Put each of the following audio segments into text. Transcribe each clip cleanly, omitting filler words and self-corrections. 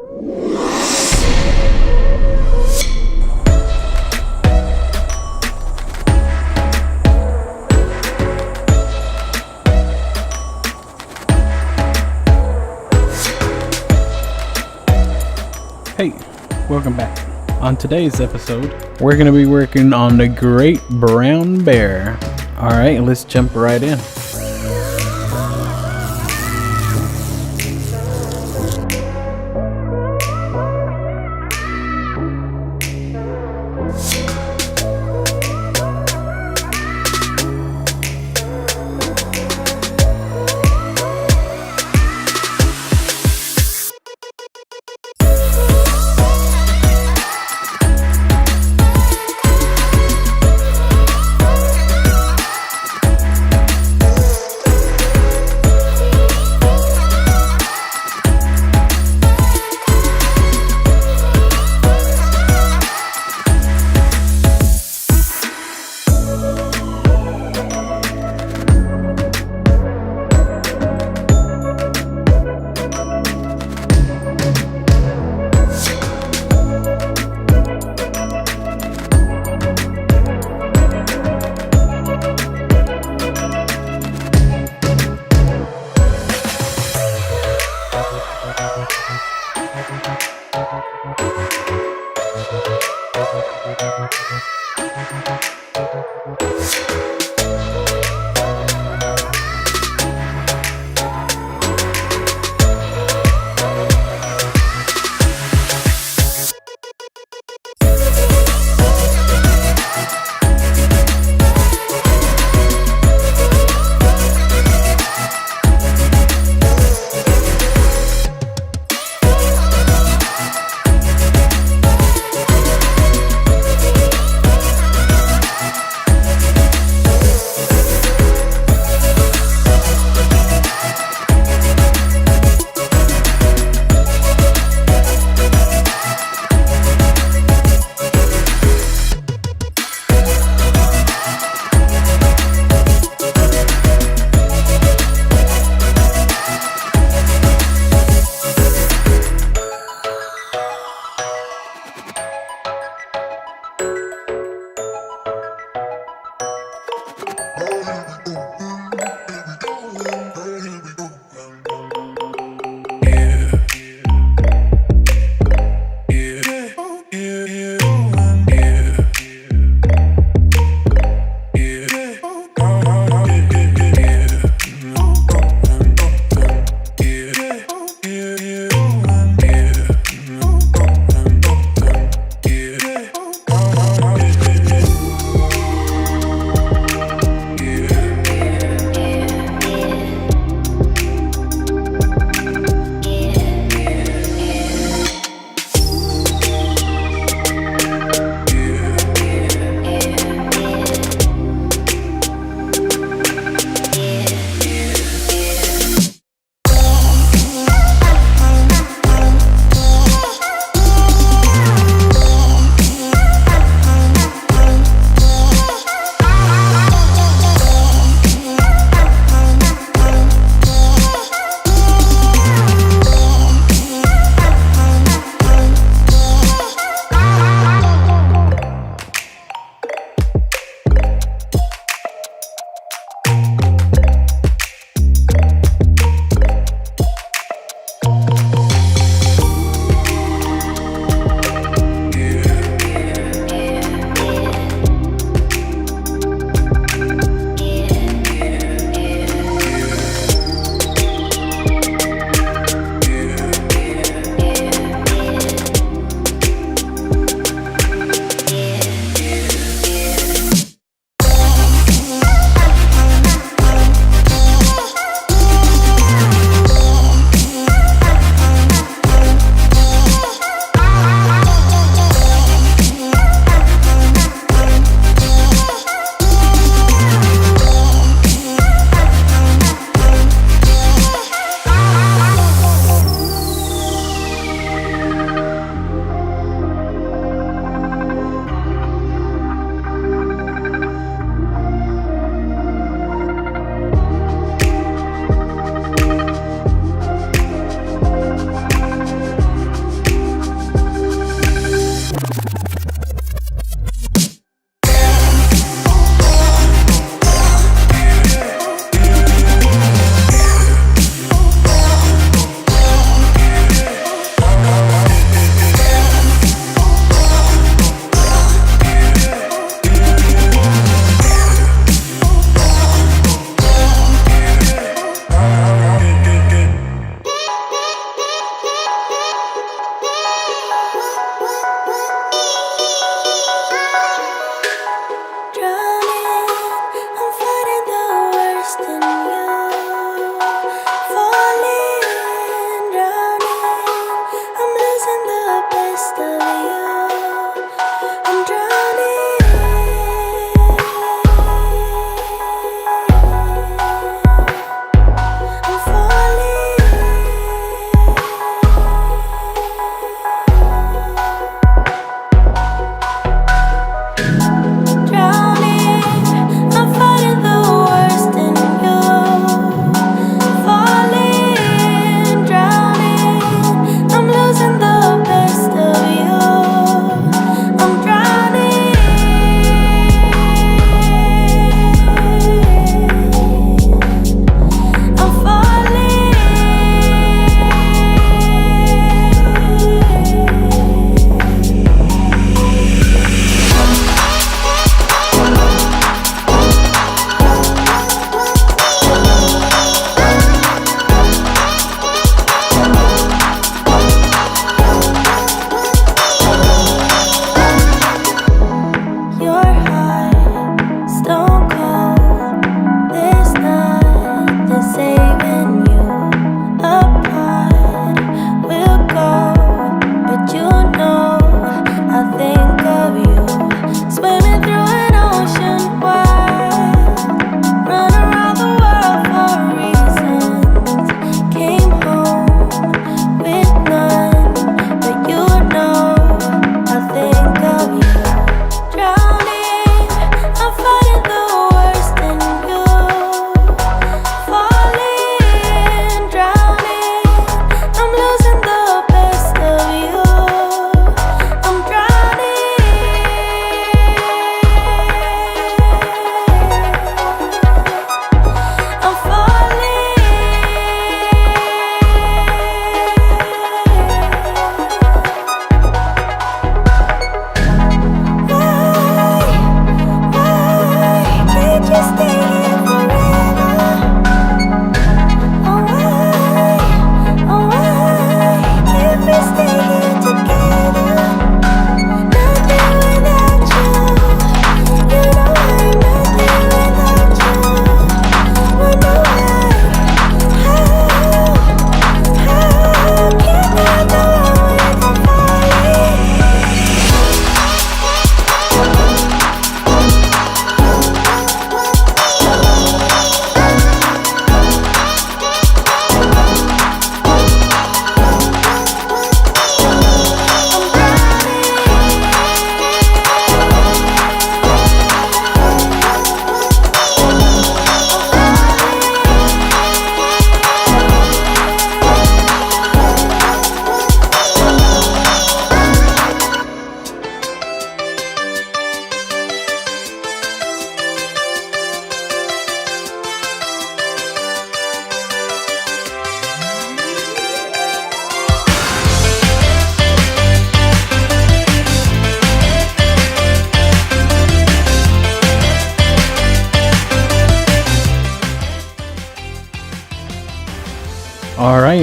Hey, welcome back. On today's episode, we're going to be working on the Great Brown Bear. Alright, let's jump right in.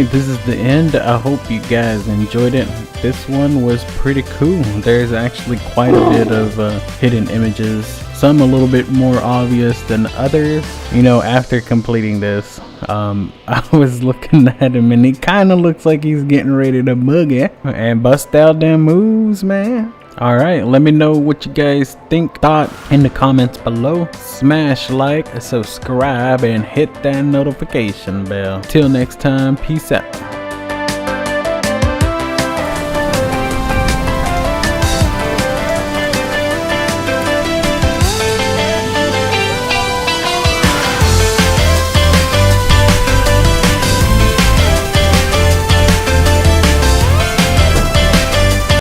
right, this is the end. I hope you guys enjoyed it. This one was pretty cool. There's actually quite a bit of hidden images, some a little bit more obvious than others. You know, after completing this, I was looking at him and he kind of looks like he's getting ready to boogie and bust out them moves, man. Alright, let me know what you guys thought in the comments below. Smash like, subscribe, and hit that notification bell. Till next time, peace out.